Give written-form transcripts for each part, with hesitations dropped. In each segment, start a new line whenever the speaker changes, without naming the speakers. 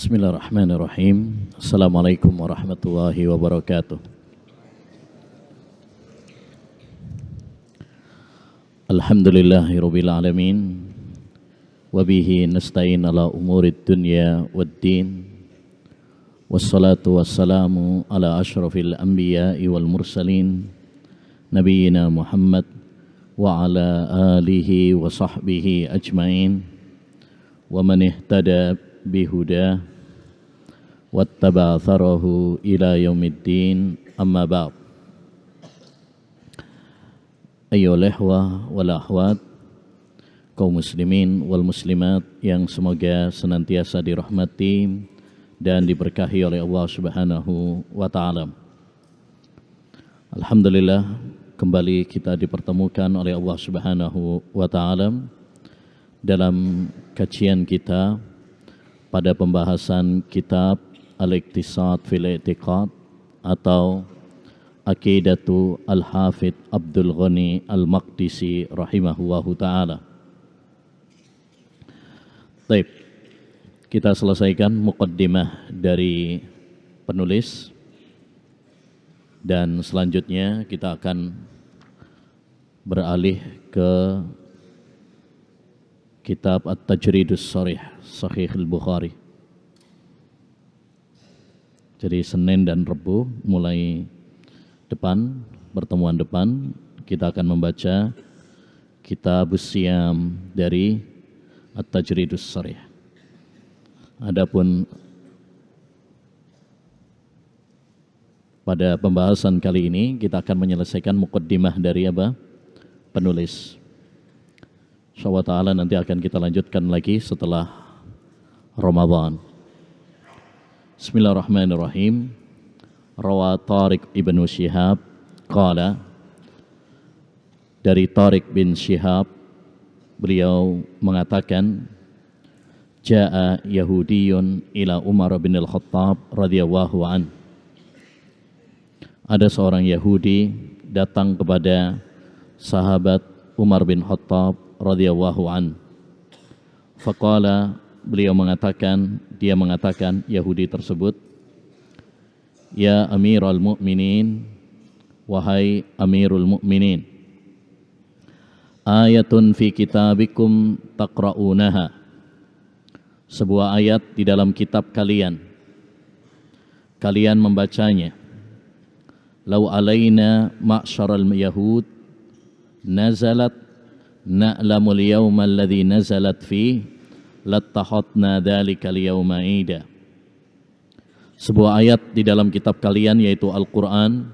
Bismillahirrahmanirrahim. Assalamualaikum warahmatullahi wabarakatuh. Alhamdulillahirabbil alamin. Wa bihi nasta'in ala umurid dunya waddin. Wassalatu wassalamu ala asyrafil anbiya'i wal mursalin nabiyyina Muhammad wa ala alihi wa sahbihi ajmain wa man ihtada bihuda wattaba atharahu ila yaumiddin, amma ba'd. Ayyuhal ikhwah wal akhwat, kaum muslimin wal muslimat yang semoga senantiasa dirahmati dan diberkahi oleh Allah Subhanahu wa taala. Alhamdulillah, kembali kita dipertemukan oleh Allah Subhanahu wa taala dalam kajian kita pada pembahasan kitab Al-Iqtisad fil I'tiqad atau Aqidatu Al-Hafidh Abdul Ghani Al-Maqdisi rahimahullahu ta'ala. Baik, kita selesaikan muqaddimah dari penulis dan selanjutnya kita akan beralih ke kitab At-Tajridus Sharih Sahih Al-Bukhari. Jadi Senin dan Rabu mulai depan, pertemuan depan, kita akan membaca kitab Siyam dari At-Tajridus Sharih. Adapun pada pembahasan kali ini kita akan menyelesaikan muqaddimah dari penulis. InsyaAllah ta'ala nanti akan kita lanjutkan lagi setelah Ramadan. Bismillahirrahmanirrahim. Rawa Tariq ibn Shihab qala, dari Tariq bin Shihab beliau mengatakan, Ja'a Yahudiyun ila Umar bin Al-Khattab radhiyallahu an. Ada seorang Yahudi datang kepada sahabat Umar bin Khattab radhiyallahu an. Faqala, beliau mengatakan, dia mengatakan, Yahudi tersebut, Ya Amirul Mu'minin, wahai Amirul Mu'minin, ayatun fi kitabikum taqra'unaha, sebuah ayat di dalam kitab kalian membacanya. Lau alaina ma'syaral yahud nazalat na'lamul yawma alladhi nazalat fi lattahatna dhalikal yawma ida. Sebuah ayat di dalam kitab kalian yaitu Al-Quran,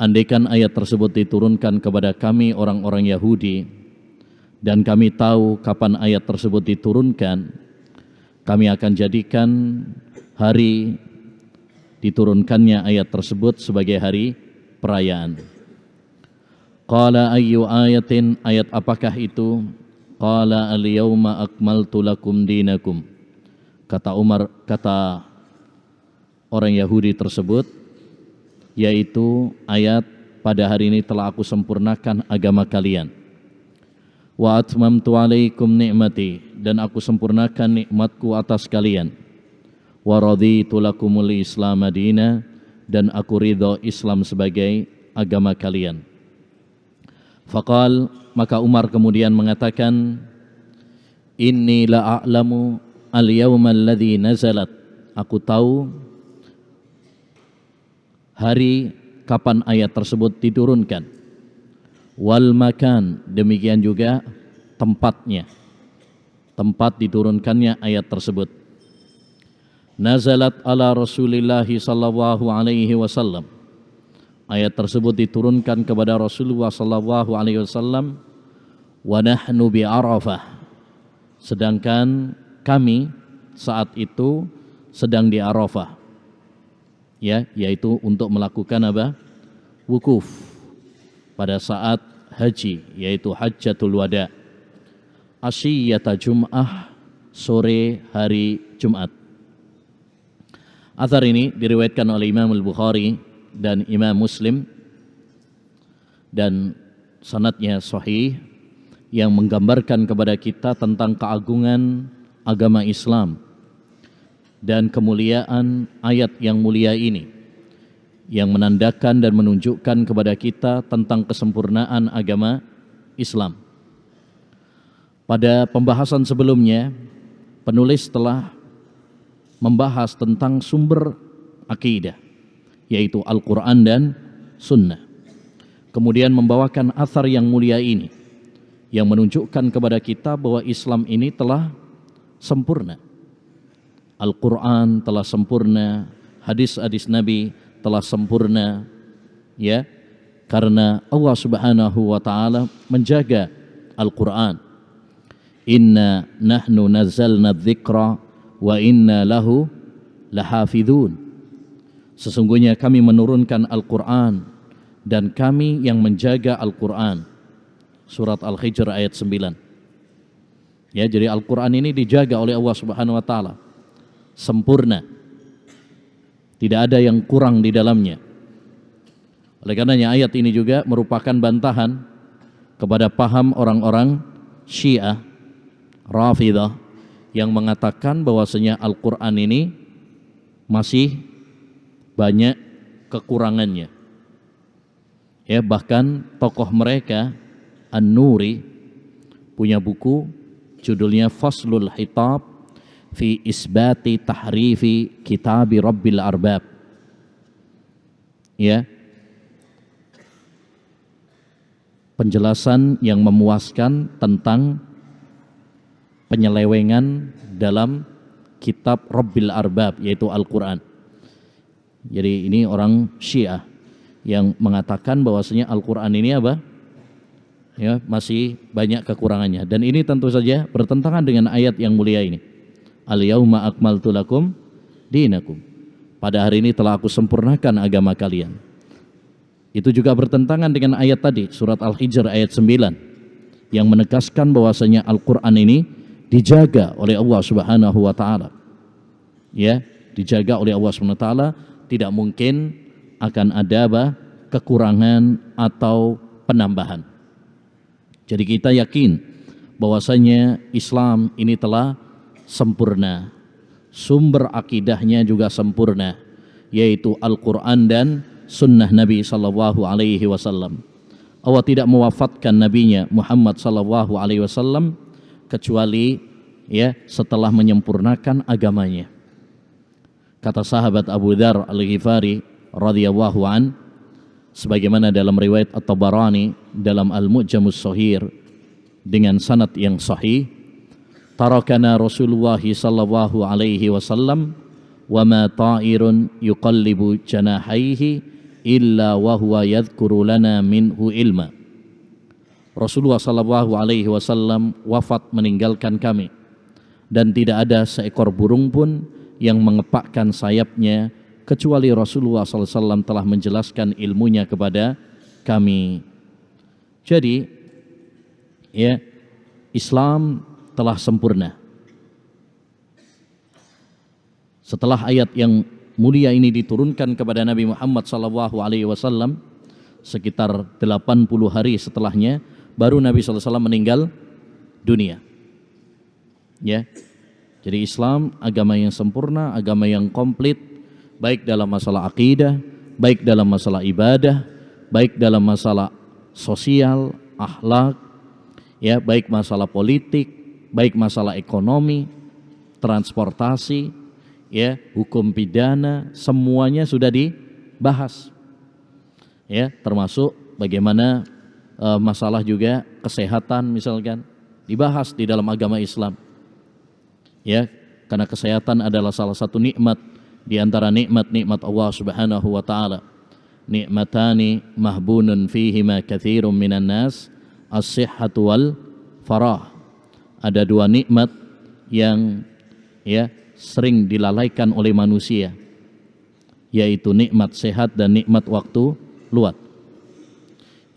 andaikan ayat tersebut diturunkan kepada kami orang-orang Yahudi dan kami tahu kapan ayat tersebut diturunkan, kami akan jadikan hari diturunkannya ayat tersebut sebagai hari perayaan. Qala ayyu ayatin, ayat apakah itu? Qala al-yawma akmaltu lakum dinakum. Kata orang Yahudi tersebut, yaitu ayat pada hari ini telah aku sempurnakan agama kalian. Wa atmamtu alaikum ni'mati, dan aku sempurnakan nikmatku atas kalian. Wa raditu lakumul Islam madina, dan aku ridho Islam sebagai agama kalian. Faqal, maka Umar kemudian mengatakan, Inni la a'lamu al-yawma alladhi nazalat, aku tahu hari kapan ayat tersebut diturunkan. Wal makan, demikian juga tempatnya, tempat diturunkannya ayat tersebut. Nazalat ala Rasulillahi sallallahu alaihi wasallam, ayat tersebut diturunkan kepada Rasulullah sallallahu alaihi wasallam. Wa nahnu bi Arafah, sedangkan kami saat itu sedang di Arafah, ya, yaitu untuk melakukan wukuf pada saat haji, yaitu Hajjatul Wada. Asyiyata Jum'ah, sore hari Jumat. Athar ini diriwayatkan oleh Imam Al-Bukhari dan Imam Muslim dan sanadnya sahih, yang menggambarkan kepada kita tentang keagungan agama Islam dan kemuliaan ayat yang mulia ini yang menandakan dan menunjukkan kepada kita tentang kesempurnaan agama Islam. Pada pembahasan sebelumnya, penulis telah membahas tentang sumber akidah, yaitu Al-Quran dan Sunnah. Kemudian membawakan athar yang mulia ini, yang menunjukkan kepada kita bahwa Islam ini telah sempurna. Al-Quran telah sempurna, hadis-hadis Nabi telah sempurna, ya, karena Allah Subhanahu wa taala menjaga Al-Quran. Inna nahnu nazzalna dzikra wa inna lahu lahafidhun. Sesungguhnya kami menurunkan Al-Quran dan kami yang menjaga Al-Quran. Surat Al-Hijr ayat 9. Ya, jadi Al-Quran ini dijaga oleh Allah Subhanahu wa taala. Sempurna. Tidak ada yang kurang di dalamnya. Oleh karenanya ayat ini juga merupakan bantahan kepada paham orang-orang Syiah, Rafidah, yang mengatakan bahwasanya Al-Quran ini masih banyak kekurangannya. Ya, bahkan tokoh mereka An-Nuri punya buku judulnya Faslul Hitab fi isbati tahrifi kitabi Rabbil Arbab. Ya, penjelasan yang memuaskan tentang penyelewengan dalam kitab Rabbil Arbab, yaitu Al-Quran. Jadi ini orang Syiah yang mengatakan bahwasanya Al-Quran ini apa? Ya, masih banyak kekurangannya. Dan ini tentu saja bertentangan dengan ayat yang mulia ini. Al-yauma akmaltu lakum dinakum. Pada hari ini telah aku sempurnakan agama kalian. Itu juga bertentangan dengan ayat tadi, surat Al-Hijr ayat 9, yang menegaskan bahwasanya Al-Quran ini dijaga oleh Allah Subhanahu wa taala. Ya, dijaga oleh Allah Subhanahu wa taala, tidak mungkin akan ada kekurangan atau penambahan. Jadi kita yakin bahwasanya Islam ini telah sempurna. Sumber akidahnya juga sempurna, yaitu Al-Quran dan Sunnah Nabi Sallallahu Alaihi Wasallam. Allah tidak mewafatkan nabinya Muhammad Sallallahu Alaihi Wasallam kecuali ya setelah menyempurnakan agamanya. Kata sahabat Abu Dzar Al-Ghifari radhiyallahu an, sebagaimana dalam riwayat At-Tabarani dalam Al-Mu'jamus Shahir dengan sanad yang sahih, tarakana Rasulullah sallallahu alaihi wasallam wa ma ta'irun yuqallibu janahaihi illa wa huwa yadhkuru lana minhu ilma. Rasulullah sallallahu alaihi wasallam wafat meninggalkan kami, dan tidak ada seekor burung pun yang mengepakkan sayapnya kecuali Rasulullah sallallahu alaihi wasallam telah menjelaskan ilmunya kepada kami. Jadi ya, Islam telah sempurna. Setelah ayat yang mulia ini diturunkan kepada Nabi Muhammad SAW, sekitar 80 hari setelahnya, baru Nabi SAW meninggal dunia. Ya, jadi Islam agama yang sempurna, agama yang komplit, baik dalam masalah akidah, baik dalam masalah ibadah, baik dalam masalah sosial, akhlak, ya, baik masalah politik, baik masalah ekonomi, transportasi, ya, hukum pidana, semuanya sudah dibahas. Ya, termasuk bagaimana masalah juga kesehatan misalkan dibahas di dalam agama Islam. Ya, karena kesehatan adalah salah satu nikmat di antara nikmat-nikmat Allah Subhanahu wa taala. Nikmatani mahbunun fihima katsirun minan nas, as-sihhatu wal farah. Ada dua nikmat yang ya sering dilalaikan oleh manusia, yaitu nikmat sehat dan nikmat waktu luang.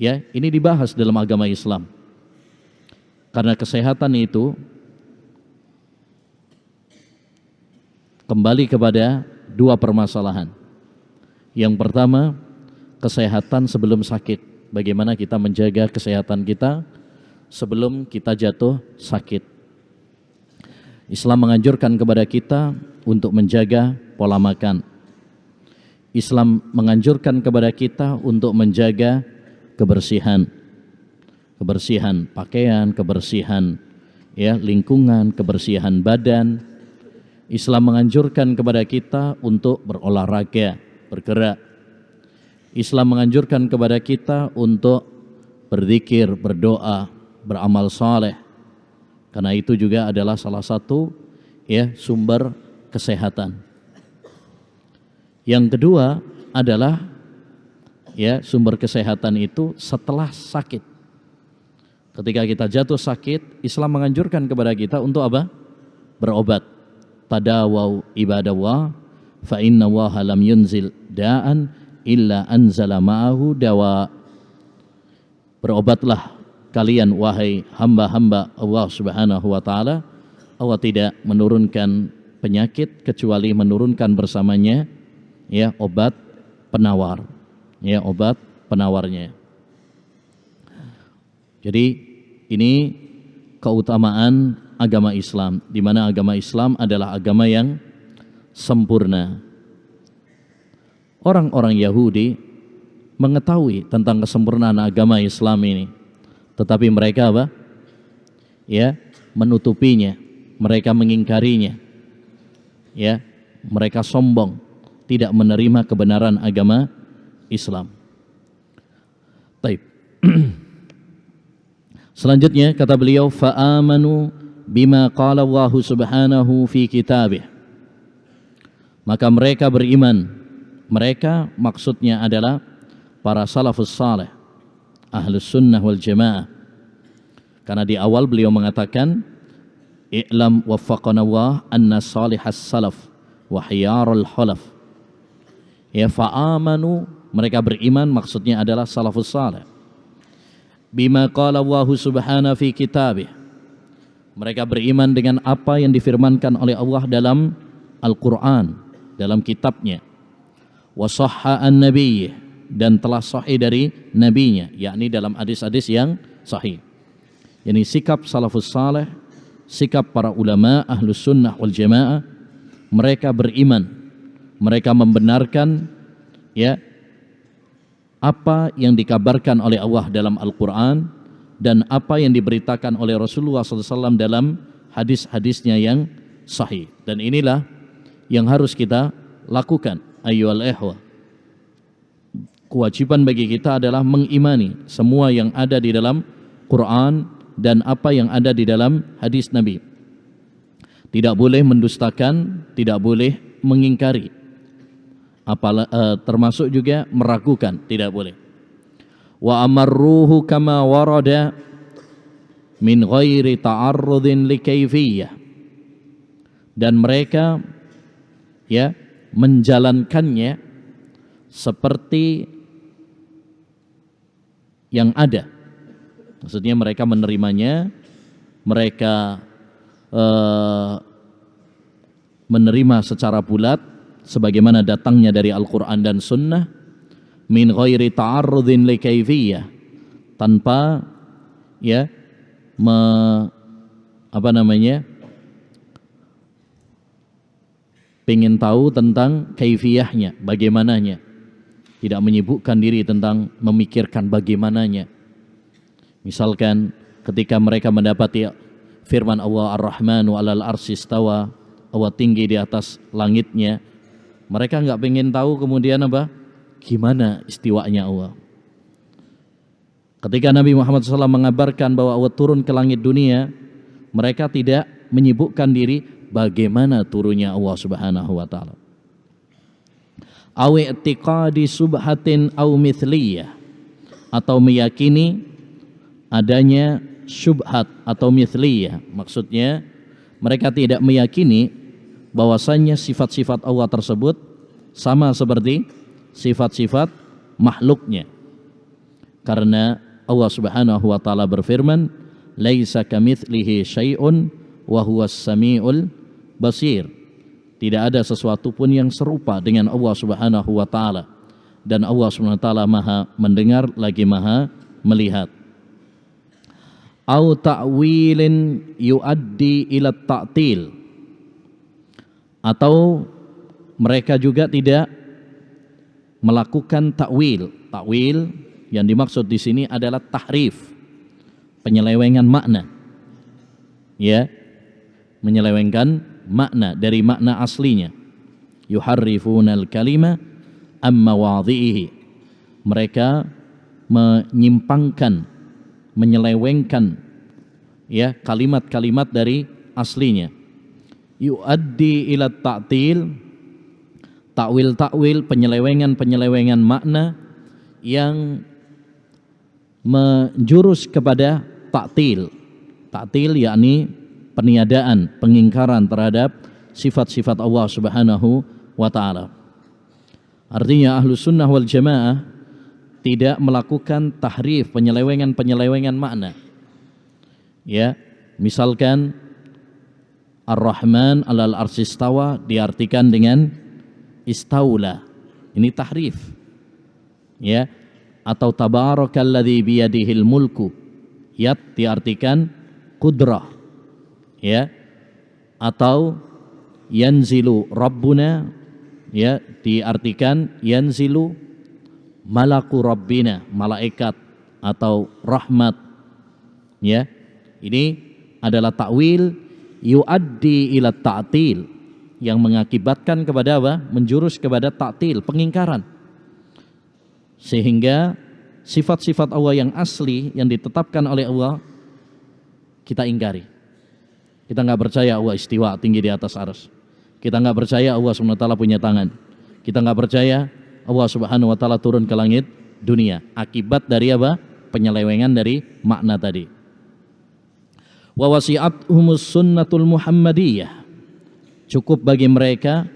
Ya, ini dibahas dalam agama Islam. Karena kesehatan itu kembali kepada dua permasalahan. Yang pertama, kesehatan sebelum sakit. Bagaimana kita menjaga kesehatan kita sebelum kita jatuh sakit. Islam menganjurkan kepada kita untuk menjaga pola makan. Islam menganjurkan kepada kita untuk menjaga kebersihan. Kebersihan pakaian, kebersihan lingkungan, kebersihan badan. Islam menganjurkan kepada kita untuk berolahraga, bergerak. Islam menganjurkan kepada kita untuk berzikir, berdoa, beramal saleh. Karena itu juga adalah salah satu sumber kesehatan. Yang kedua adalah sumber kesehatan itu setelah sakit. Ketika kita jatuh sakit, Islam menganjurkan kepada kita untuk apa? Berobat. Tadawau ibadallah fa inna Allaha lam yunzil da'an illa anzala ma'ahu dawa. Berobatlah kalian wahai hamba-hamba Allah Subhanahu wa taala. Allah tidak menurunkan penyakit kecuali menurunkan bersamanya obat penawar. Obat penawarnya. Jadi ini keutamaan agama Islam, di mana agama Islam adalah agama yang sempurna. Orang-orang Yahudi mengetahui tentang kesempurnaan agama Islam ini, tetapi mereka apa? Menutupinya, mereka mengingkarinya. Mereka sombong, tidak menerima kebenaran agama Islam. Baik. Selanjutnya kata beliau, fa'amanu bima qala Allah subhanahu fi kitabih. Maka mereka beriman. Mereka maksudnya adalah para salafus salih, ahlus sunnah wal jamaah. Karena di awal beliau mengatakan, i'lam waffaqana Allah anna salihas salaf wa khiyarul khalaf. Fa'amanu, mereka beriman maksudnya adalah salafus salih. Bima qala Allah subhanahu fi kitabih. Mereka beriman dengan apa yang difirmankan oleh Allah dalam Al-Quran, dalam kitabnya. Wa sahha an-nabiy, dan telah sahih dari nabinya, yakni dalam hadis-hadis yang sahih. Yani sikap salafus salih, sikap para ulama ahlus sunnah wal jamaah, mereka beriman, mereka membenarkan apa yang dikabarkan oleh Allah dalam Al-Quran dan apa yang diberitakan oleh Rasulullah SAW dalam hadis-hadisnya yang sahih. Dan inilah yang harus kita lakukan, ayyuhal ikhwah. Kewajiban bagi kita adalah mengimani semua yang ada di dalam Quran dan apa yang ada di dalam hadis Nabi. Tidak boleh mendustakan, tidak boleh mengingkari, termasuk juga meragukan, tidak boleh. Wa amarruhu kama warada min ghairi ta'arrudin li kayfiyah. Dan mereka menjalankannya seperti yang ada. Maksudnya mereka menerimanya, mereka menerima secara bulat sebagaimana datangnya dari Al-Quran dan Sunnah, min ghairi ta'arrudin li kayfiyah, tanpa pengen tahu tentang kaifiyahnya, bagaimananya, tidak menyibukkan diri tentang memikirkan bagaimananya. Misalkan ketika mereka mendapati firman Allah Ar-Rahmanu 'alal arsy istawa, Allah tinggi di atas langitnya, mereka enggak pengen tahu kemudian gimana istiwanya Allah. Ketika Nabi Muhammad SAW mengabarkan bahwa Allah turun ke langit dunia, mereka tidak menyibukkan diri bagaimana turunnya Allah Subhanahu wa taala. Aw i'tiqadi subhatin aw mithliyah, atau meyakini adanya syubhat atau mithliyah. Maksudnya mereka tidak meyakini bahwasannya sifat-sifat Allah tersebut sama seperti sifat-sifat makhluknya. Karena Allah Subhanahu wa taala berfirman, "Laisa kamitslihi syai'un wa huwas samiul basir." Tidak ada sesuatu pun yang serupa dengan Allah Subhanahu wa taala, dan Allah Subhanahu wa taala Maha mendengar lagi Maha melihat. Au ta'wilin yuaddi ila ta'til, Atau mereka juga tidak melakukan takwil. Takwil yang dimaksud di sini adalah tahrif, penyelewengan makna. Ya, menyelewengkan makna dari makna aslinya. Yuharrifunal kalima amma wadhihi. Mereka menyimpangkan, menyelewengkan ya kalimat-kalimat dari aslinya. Yuaddi ila ta'til, takwil-takwil, penyelewengan-penyelewengan makna yang menjurus kepada ta'til. Ta'til yakni peniadaan, pengingkaran terhadap sifat-sifat Allah Subhanahu wa ta'ala. Artinya Ahlus Sunnah wal Jamaah tidak melakukan tahrif, penyelewengan-penyelewengan makna. Ya, misalkan Ar-Rahman 'alal arsy istawa diartikan dengan istaula. Ini tahrif. Ya, atau tabarakalladzi biyadihil mulku. Yat diartikan qudrah. Ya, atau yanzilu rabbuna, ya, diartikan yanzilu malaku rabbina, malaikat atau rahmat. Ya, ini adalah takwil yuaddi ila ta'til, yang mengakibatkan kepada apa? Menjurus kepada ta'til, pengingkaran. Sehingga sifat-sifat Allah yang asli yang ditetapkan oleh Allah kita ingkari. Kita nggak percaya Allah istiwa tinggi di atas arsy. Kita nggak percaya Allah Subhanahu wa taala punya tangan. Kita nggak percaya Allah Subhanahu wa taala turun ke langit dunia. Akibat dari apa? Penyelewengan dari makna tadi. Wa wasi'athumus sunnatul Muhammadiyah. Cukup bagi mereka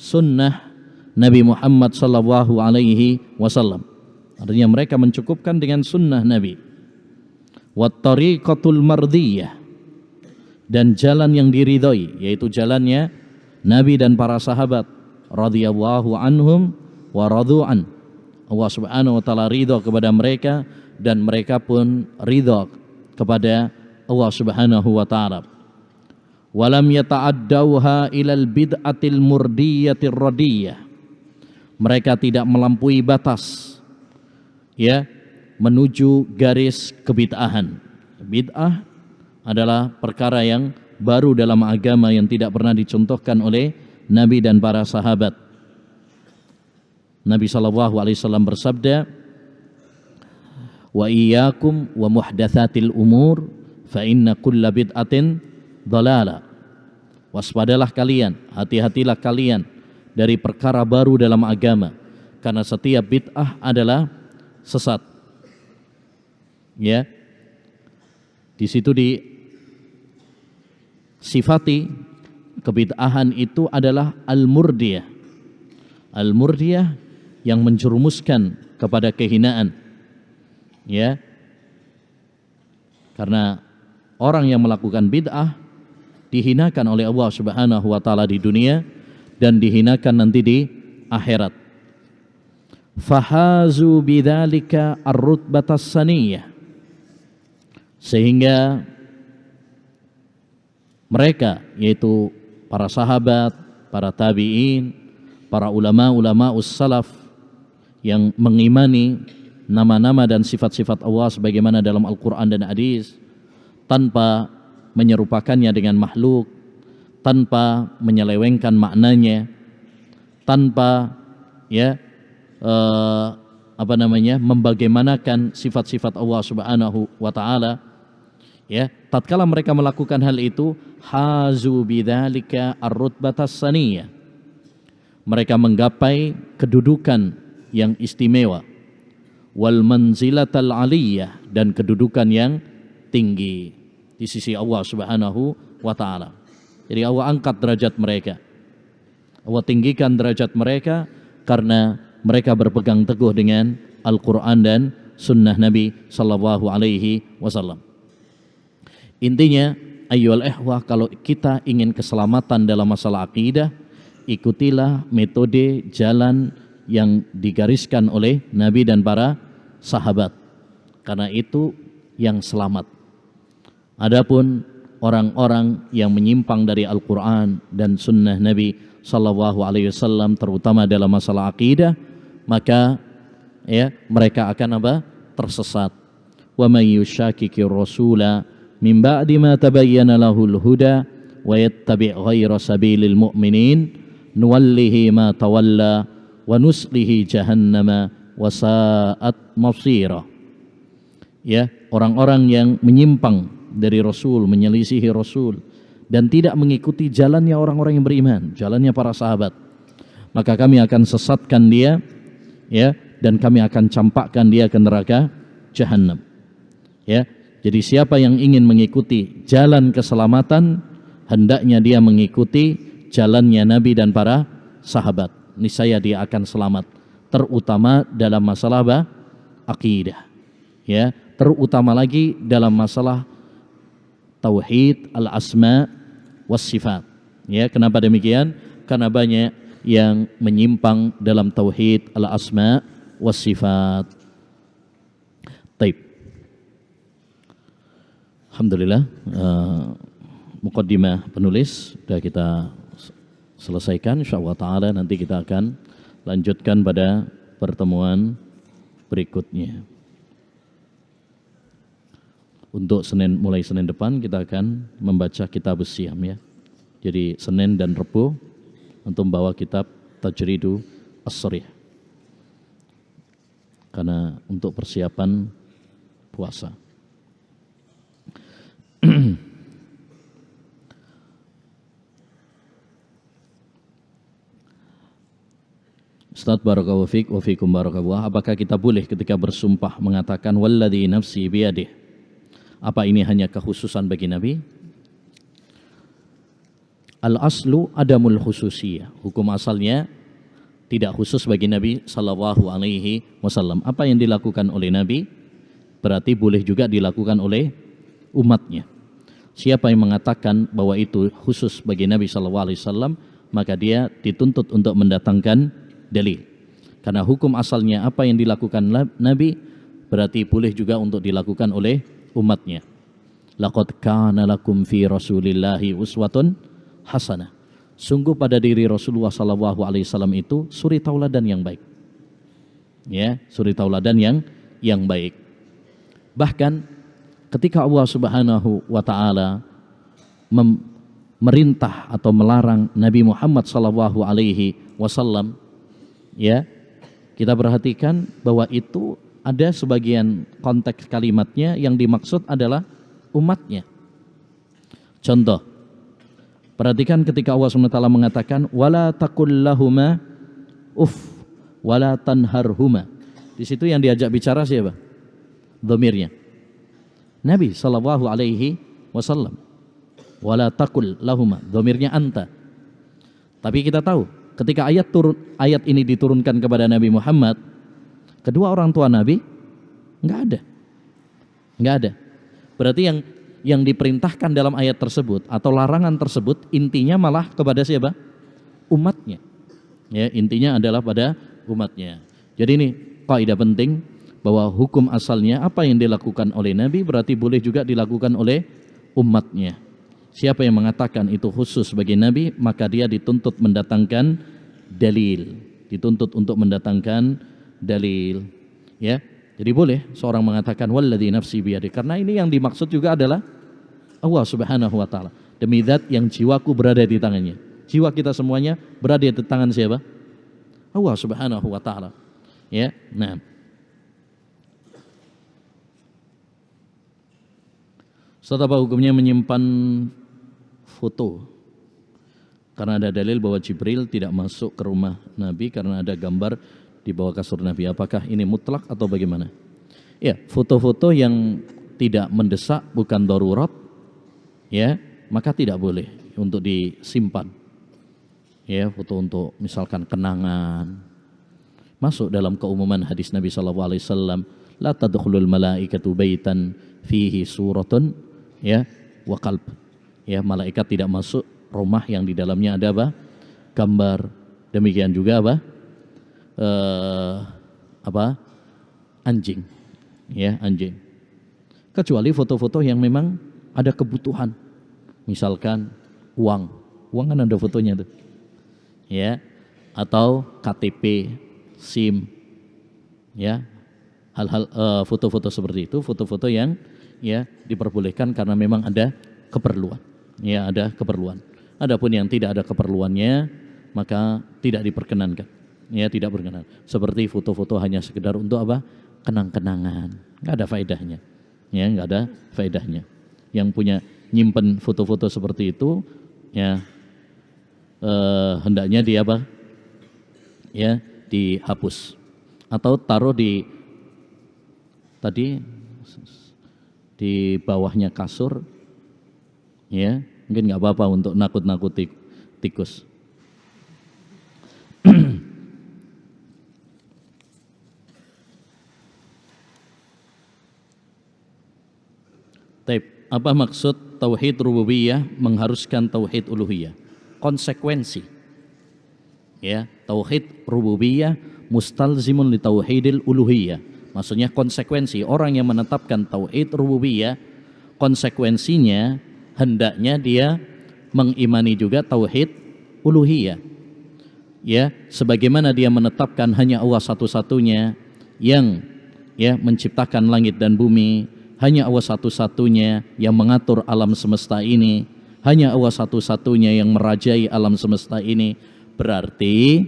sunnah Nabi Muhammad sallallahu alaihi wasallam. Artinya mereka mencukupkan dengan sunnah Nabi. Wat tariqatul mardiyah, dan jalan yang diridhoi, yaitu jalannya Nabi dan para sahabat radhiyallahu anhum wa radu'an. Allah Subhanahu wa taala ridha kepada mereka dan mereka pun ridha kepada Allah Subhanahu wa taala. Walam yata'addauha ilal bid'atil murdiyatir radiyah. Mereka tidak melampaui batas ya menuju garis kebid'ahan. Bid'ah adalah perkara yang baru dalam agama yang tidak pernah dicontohkan oleh Nabi dan para sahabat. Nabi SAW bersabda, wa iyyakum wa muhdatsatil umur fa inna kulla bid'atin dhalalah. Waspadalah kalian, hati-hatilah kalian dari perkara baru dalam agama, karena setiap bid'ah adalah sesat. Ya, di situ disifati kebid'ahan itu adalah al-murdiyah. Al-murdiyah yang menjerumuskan kepada kehinaan. Ya, karena orang yang melakukan bid'ah dihinakan oleh Allah Subhanahu wa taala di dunia dan dihinakan nanti di akhirat. Fahazu bidzalika ar-rutbatas saniyah, sehingga mereka, yaitu para sahabat, para tabi'in, para ulama-ulama salaf yang mengimani nama-nama dan sifat-sifat Allah sebagaimana dalam Al-Quran dan Hadis, tanpa menyerupakannya dengan makhluk, tanpa menyelewengkan maknanya, tanpa membagaimanakan sifat-sifat Allah Subhanahu wa taala. Ya, tatkala mereka melakukan hal itu, hazu bidzalika ar-rutbatas saniyah. Mereka menggapai kedudukan yang istimewa, wal manzilatal aliyah, dan kedudukan yang tinggi di sisi Allah Subhanahu wa taala. Jadi Allah angkat derajat mereka. Allah tinggikan derajat mereka karena mereka berpegang teguh dengan Al-Qur'an dan sunnah Nabi sallallahu alaihi wasallam. Intinya, ayyuhal ikhwah, kalau kita ingin keselamatan dalam masalah akidah, ikutilah metode jalan yang digariskan oleh Nabi dan para sahabat, karena itu yang selamat. Adapun orang-orang yang menyimpang dari Al-Quran dan Sunnah Nabi Sallallahu Alaihi Wasallam, terutama dalam masalah akidah, maka mereka akan tersesat. Wa may yushakkikir rasula min ba'di ma tabayyana lahul huda wa yattabi' ghaira sabilil mu'minin nuwallihi ma tawalla wa nuslihi jahannama wa sa'at masira. Orang-orang yang menyimpang dari Rasul, menyelisihi Rasul dan tidak mengikuti jalannya orang-orang yang beriman, jalannya para sahabat, maka kami akan sesatkan dia, dan kami akan campakkan dia ke neraka Jahannam. Jadi siapa yang ingin mengikuti jalan keselamatan, hendaknya dia mengikuti jalannya Nabi dan para sahabat. Niscaya dia akan selamat, terutama dalam masalah akidah, terutama lagi dalam masalah tauhid al-asma was sifat. Kenapa demikian? Karena banyak yang menyimpang dalam tauhid al-asma was sifat. Taib. Alhamdulillah, muqaddimah penulis sudah kita selesaikan. Insyaallah taala nanti kita akan lanjutkan pada pertemuan berikutnya. Untuk mulai Senin depan kita akan membaca kitab Siyam, Jadi Senin dan Rabu untuk membawa kitab Tajridu As-Sharih. Karena untuk persiapan puasa. Ustaz barakallahu fiik wa fiikum barakallahu. Apakah kita boleh ketika bersumpah mengatakan walladzi nafsi biyadih? Apa ini hanya kekhususan bagi Nabi? Al-aslu adamul khususiyah. Hukum asalnya tidak khusus bagi Nabi sallallahu alaihi wasallam. Apa yang dilakukan oleh Nabi berarti boleh juga dilakukan oleh umatnya. Siapa yang mengatakan bahwa itu khusus bagi Nabi sallallahu alaihi wasallam, maka dia dituntut untuk mendatangkan dalil. Karena hukum asalnya apa yang dilakukan Nabi berarti boleh juga untuk dilakukan oleh umatnya. Laqad kana lakum fi Rasulillahi uswatun hasanah. Sungguh pada diri Rasulullah sallallahu alaihi wasallam itu suri tauladan yang baik. Suri tauladan yang baik. Bahkan ketika Allah Subhanahu wa taala merintah atau melarang Nabi Muhammad sallallahu alaihi wasallam, kita perhatikan bahwa itu ada sebagian konteks kalimatnya yang dimaksud adalah umatnya. Contoh, perhatikan ketika Allah SWT mengatakan wala taqul lahuma uff wala tanharhuma. Di situ yang diajak bicara siapa? Dhamirnya Nabi sallallahu alaihi wasallam. Wala taqul lahuma, dhamirnya anta. Tapi kita tahu ketika ayat ini diturunkan kepada Nabi Muhammad, kedua orang tua Nabi enggak ada. Berarti yang diperintahkan dalam ayat tersebut atau larangan tersebut intinya malah kepada siapa? Umatnya. Intinya adalah pada umatnya. Jadi ini kaidah penting bahwa hukum asalnya apa yang dilakukan oleh Nabi berarti boleh juga dilakukan oleh umatnya. Siapa yang mengatakan itu khusus bagi Nabi, maka dia dituntut mendatangkan dalil, dituntut untuk mendatangkan dalil. Jadi boleh seorang mengatakan walladzi nafsi biyadi, karena ini yang dimaksud juga adalah Allah Subhanahu wa taala. Demi zat yang jiwaku berada di tangannya. Jiwa kita semuanya berada di tangan siapa? Allah Subhanahu wa taala. Nah. Ustaz, apa hukumnya menyimpan foto? Karena ada dalil bahwa Jibril tidak masuk ke rumah Nabi karena ada gambar di bawah kasur Nabi. Apakah ini mutlak atau bagaimana? Foto-foto yang tidak mendesak, bukan darurat, maka tidak boleh untuk disimpan. Foto untuk misalkan kenangan. Masuk dalam keumuman hadis Nabi SAW, la tadkhulul malaikatu baitan fihi suratun wa qalb. Malaikat tidak masuk rumah yang di dalamnya ada gambar. Demikian juga anjing. Anjing. Kecuali foto-foto yang memang ada kebutuhan Misalkan uang kan ada fotonya tuh, ya, atau KTP, SIM, ya, hal-hal foto-foto seperti itu, foto-foto yang ya diperbolehkan karena memang ada keperluan, ya ada keperluan. Adapun yang tidak ada keperluannya maka tidak diperkenankan, ya tidak berkenan. Seperti foto-foto hanya sekedar untuk apa? Kenang-kenangan, nggak ada faedahnya, ya nggak ada faedahnya. Yang punya nyimpen foto-foto seperti itu, ya hendaknya dia apa? Ya dihapus atau taruh di tadi di bawahnya kasur, ya mungkin nggak apa-apa untuk nakut-nakuti tikus. Taib, apa maksud tauhid rububiyah mengharuskan tauhid uluhiyah? Konsekuensi, ya, tauhid rububiyah mustalzimun li tauhidil uluhiyah. Maksudnya konsekuensi, orang yang menetapkan tauhid rububiyah, konsekuensinya hendaknya dia mengimani juga tauhid uluhiyah. Ya, sebagaimana dia menetapkan hanya Allah satu-satunya yang ya menciptakan langit dan bumi, hanya Allah satu-satunya yang mengatur alam semesta ini, hanya Allah satu-satunya yang merajai alam semesta ini, berarti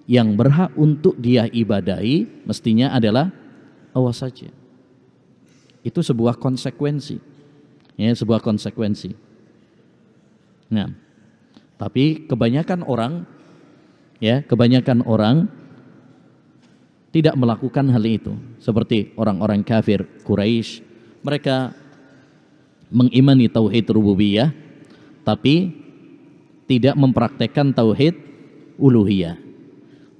yang berhak untuk dia ibadahi mestinya adalah Allah saja. Itu sebuah konsekuensi, ya, sebuah konsekuensi. Nah, tapi kebanyakan orang, ya, kebanyakan orang tidak melakukan hal itu. Seperti orang-orang kafir Quraisy, mereka mengimani tauhid rububiyah tapi tidak mempraktekkan tauhid uluhiyah.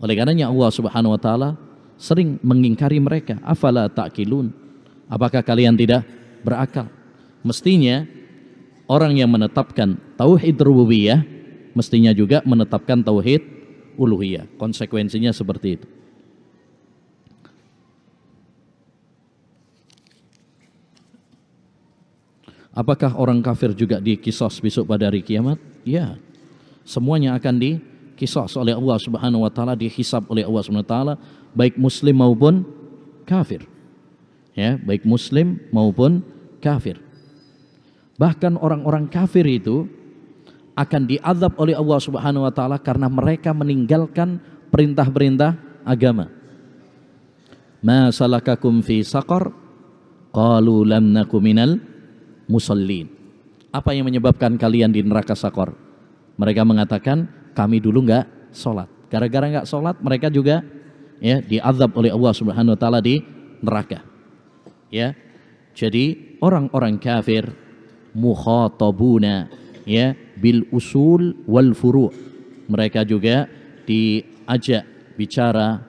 Oleh karenanya Allah Subhanahu wa taala sering mengingkari mereka, afala ta'qilun? Apakah kalian tidak berakal? Mestinya orang yang menetapkan tauhid rububiyah mestinya juga menetapkan tauhid uluhiyah. Konsekuensinya seperti itu. Apakah orang kafir juga dikisos besok pada hari kiamat? Ya, semuanya akan dikisos oleh Allah Subhanahu wa taala, dihisab oleh Allah Subhanahu wa taala, baik muslim maupun kafir. Ya, baik muslim maupun kafir. Bahkan orang-orang kafir itu akan diazab oleh Allah Subhanahu wa taala karena mereka meninggalkan perintah-perintah agama. Ma salakakum fi saqar? Qalu lam naku minal musallin. Apa yang menyebabkan kalian di neraka Sakor? Mereka mengatakan kami dulu enggak sholat. Gara-gara enggak sholat mereka juga ya diazab oleh Allah Subhanahu wa taala di neraka. Ya. Jadi orang-orang kafir mukhatabuna ya bil usul wal furu'. Mereka juga diajak bicara,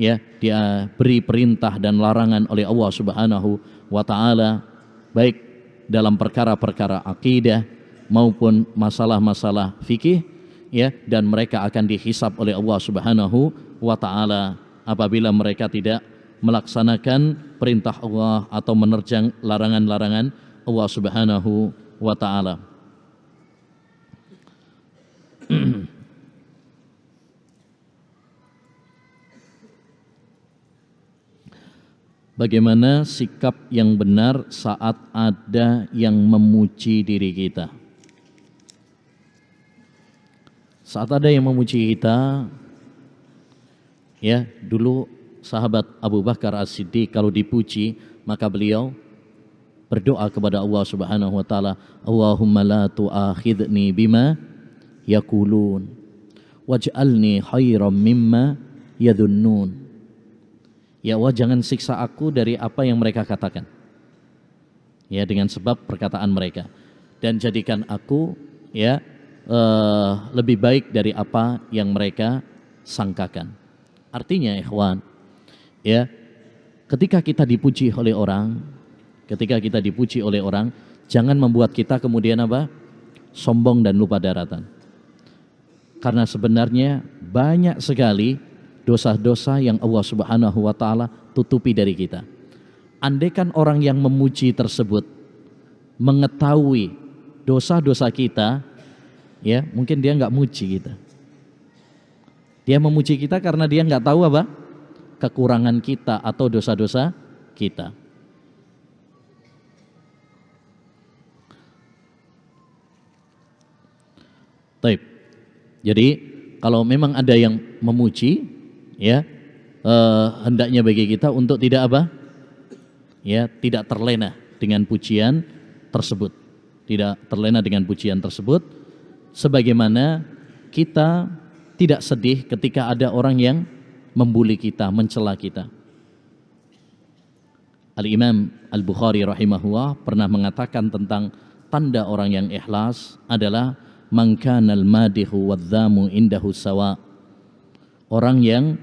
ya, dia beri perintah dan larangan oleh Allah Subhanahu wa taala, baik dalam perkara-perkara akidah maupun masalah-masalah fikih, ya, dan mereka akan dihisab oleh Allah Subhanahu wa taala apabila mereka tidak melaksanakan perintah Allah atau menerjang larangan-larangan Allah Subhanahu wa taala. Bagaimana sikap yang benar saat ada yang memuji diri kita? Saat ada yang memuji kita, ya, dulu sahabat Abu Bakar As-Siddiq kalau dipuji, maka beliau berdoa kepada Allah Subhanahu wa taala, Allahumma la tu'akhidni bima yaqulun waj'alni khairam mimma yadhunnun. Ya Allah, jangan siksa aku dari apa yang mereka katakan, ya, dengan sebab perkataan mereka, dan jadikan aku ya lebih baik dari apa yang mereka sangkakan. Artinya ikhwan, ya, ketika kita dipuji oleh orang, jangan membuat kita kemudian apa? Sombong dan lupa daratan. Karena sebenarnya banyak sekali dosa-dosa yang Allah Subhanahu wa taala tutupi dari kita. Andaikan orang yang memuji tersebut mengetahui dosa-dosa kita, ya mungkin dia nggak muji kita. Dia memuji kita karena dia nggak tahu apa kekurangan kita atau dosa-dosa kita. Taib. Jadi kalau memang ada yang memuji, ya hendaknya bagi kita untuk tidak apa, ya tidak terlena dengan pujian tersebut, tidak terlena dengan pujian tersebut, sebagaimana kita tidak sedih ketika ada orang yang membuli kita, mencela kita. Al-Imam Al-Bukhari rahimahullah pernah mengatakan tentang tanda orang yang ikhlas adalah man kanal madihu wadzamu indahu sawa. Orang yang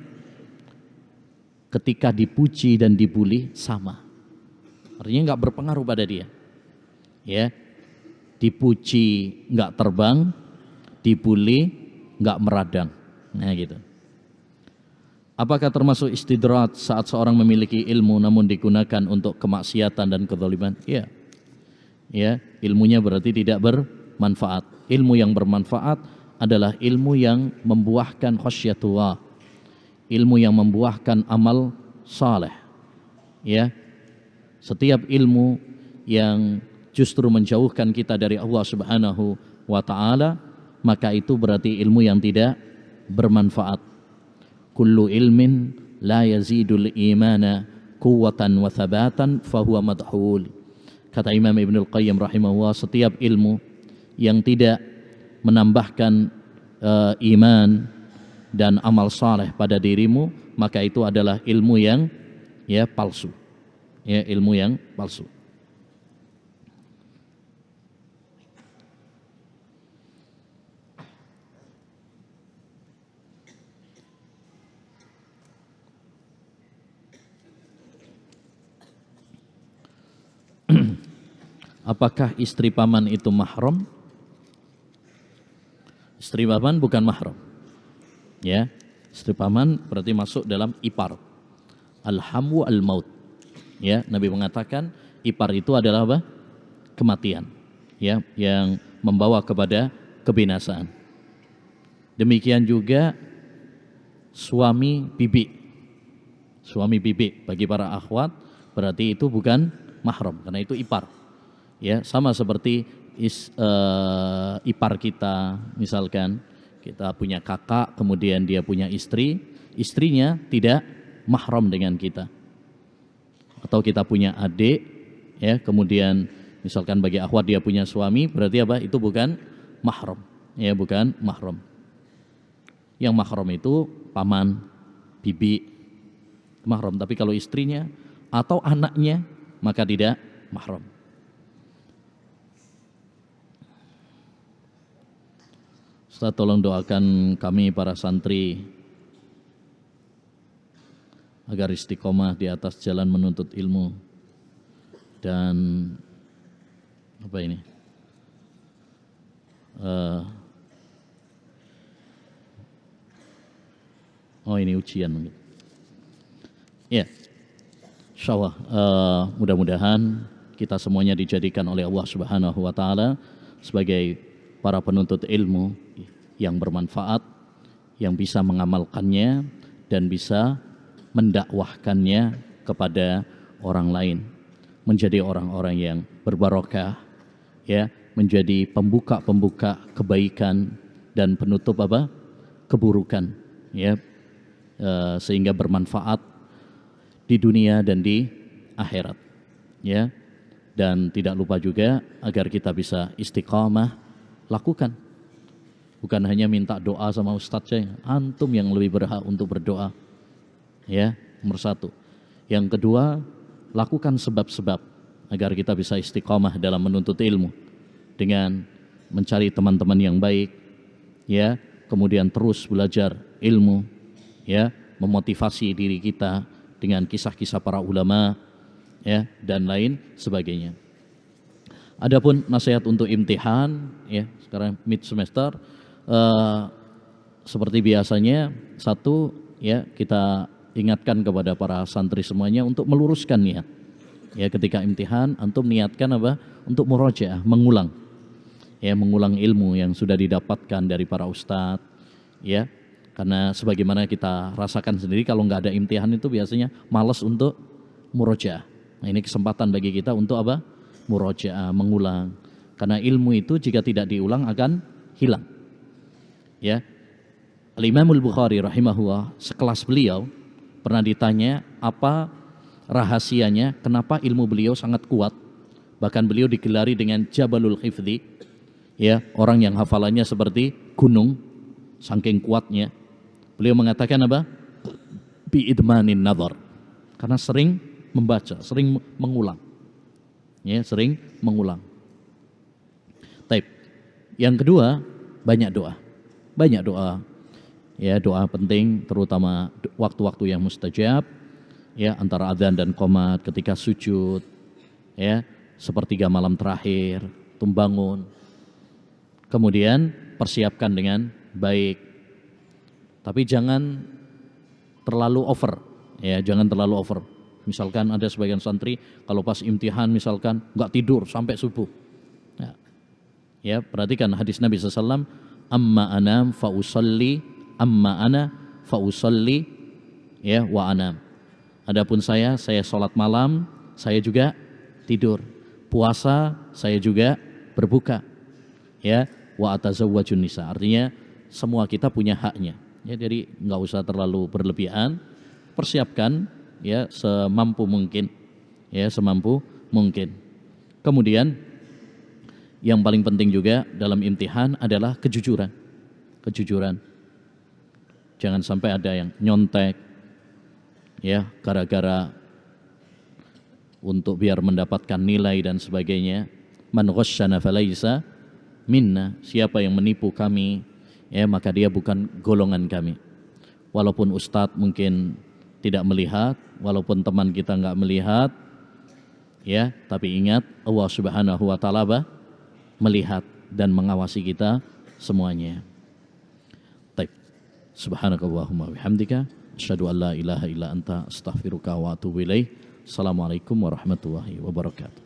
ketika dipuji dan dibuli sama. Artinya nggak berpengaruh pada dia. Ya. Dipuji nggak terbang, dibuli nggak meradang. Nah gitu. Apakah termasuk istidrat saat seorang memiliki ilmu namun digunakan untuk kemaksiatan dan kezaliman? Iya. Ya, ilmunya berarti tidak bermanfaat. Ilmu yang bermanfaat adalah ilmu yang membuahkan khasyatullah. Ilmu yang membuahkan amal saleh. Ya. Setiap ilmu yang justru menjauhkan kita dari Allah Subhanahu wa taala, maka itu berarti ilmu yang tidak bermanfaat. Kullu ilmin la yazidul imana quwwatan wa thabatan fahuwa madhul. Kata Imam Ibnul Qayyim rahimahullah, setiap ilmu yang tidak menambahkan iman dan amal saleh pada dirimu, maka itu adalah ilmu yang ya palsu. Ya, ilmu yang palsu. Apakah istri paman itu mahram? Istri paman bukan mahram. Ya, istri paman berarti masuk dalam ipar. Al-hamu al-maut. Ya, Nabi mengatakan ipar itu adalah apa? Kematian. Ya, yang membawa kepada kebinasaan. Demikian juga suami bibi. Suami bibi bagi para akhwat berarti itu bukan mahram karena itu ipar. Ya, sama seperti ipar kita, misalkan kita punya kakak, kemudian dia punya istri, istrinya tidak mahram dengan kita. Atau kita punya adik, ya, kemudian misalkan bagi akhwat dia punya suami, berarti apa? Itu bukan mahram, ya, bukan mahram. Yang mahram itu paman, bibi, mahram. Tapi kalau istrinya atau anaknya, maka tidak mahram. Ustaz, tolong doakan kami para santri agar istiqomah di atas jalan menuntut ilmu dan apa ini? Oh, ini ujian mungkin. Ya, insyaallah mudah-mudahan kita semuanya dijadikan oleh Allah Subhanahu wa taala sebagai para penuntut ilmu yang bermanfaat, yang bisa mengamalkannya dan bisa mendakwahkannya kepada orang lain, menjadi orang-orang yang berbarokah, ya, menjadi pembuka-pembuka kebaikan dan penutup apa? Keburukan, ya, sehingga bermanfaat di dunia dan di akhirat, ya. Dan tidak lupa juga agar kita bisa istiqamah, lakukan. Bukan hanya minta doa sama ustadz saya, antum yang lebih berhak untuk berdoa. Ya, nomor satu. Yang kedua, lakukan sebab-sebab agar kita bisa istiqamah dalam menuntut ilmu dengan mencari teman-teman yang baik, ya, kemudian terus belajar ilmu, ya, memotivasi diri kita dengan kisah-kisah para ulama, ya, dan lain sebagainya. Adapun nasihat untuk imtihan, ya, sekarang mid semester, seperti biasanya, satu, ya, kita ingatkan kepada para santri semuanya untuk meluruskan niat. Ya, ketika imtihan antum niatkan apa? Untuk murojaah, mengulang. ya, mengulang ilmu yang sudah didapatkan dari para ustadz, ya, karena sebagaimana kita rasakan sendiri kalau nggak ada imtihan itu biasanya malas untuk murojaah. Nah, ini kesempatan bagi kita untuk apa? Murojaah, mengulang. Karena ilmu itu jika tidak diulang akan hilang. Ya, Al-Imamul Bukhari rahimahullah, sekelas beliau pernah ditanya apa rahasianya kenapa ilmu beliau sangat kuat. Bahkan beliau digelari dengan Jabalul Hifdzi, ya, orang yang hafalannya seperti gunung, saking kuatnya. Beliau mengatakan apa? Bi'idmanin nazar. Karena sering membaca, sering mengulang. Ya, sering mengulang. Taib. Yang kedua, banyak doa. Banyak doa. Ya, doa penting terutama waktu-waktu yang mustajab, ya, antara adzan dan qomat, ketika sujud, ya, sepertiga malam terakhir, bangun. Kemudian persiapkan dengan baik. Tapi jangan terlalu over, ya, jangan terlalu over. Misalkan ada sebagian santri kalau pas imtihan misalkan nggak tidur sampai subuh. Ya, perhatikan hadis Nabi SAW, amma anam fa usalli, amma ana fa usalli, ya, wa anam. Adapun saya sholat malam, saya juga tidur. Puasa, saya juga berbuka. Ya, wa atazawwajun nisa. Artinya semua kita punya haknya. Ya, jadi nggak usah terlalu berlebihan. Persiapkan, ya, semampu mungkin. Ya, semampu mungkin. Kemudian yang paling penting juga dalam imtihan adalah kejujuran. Kejujuran. Jangan sampai ada yang nyontek, ya, gara-gara untuk biar mendapatkan nilai dan sebagainya. Man ghasyana falaysa minna. Siapa yang menipu kami, ya, maka dia bukan golongan kami. Walaupun ustadz mungkin tidak melihat, walaupun teman kita nggak melihat, ya, tapi ingat Allah Subhanahu wa taala melihat dan mengawasi kita semuanya. Baik. Subhanakallahumma bihamdika asyhadu an la ilaha illa anta astaghfiruka wa atubu ilaik. Assalamualaikum warahmatullahi wabarakatuh.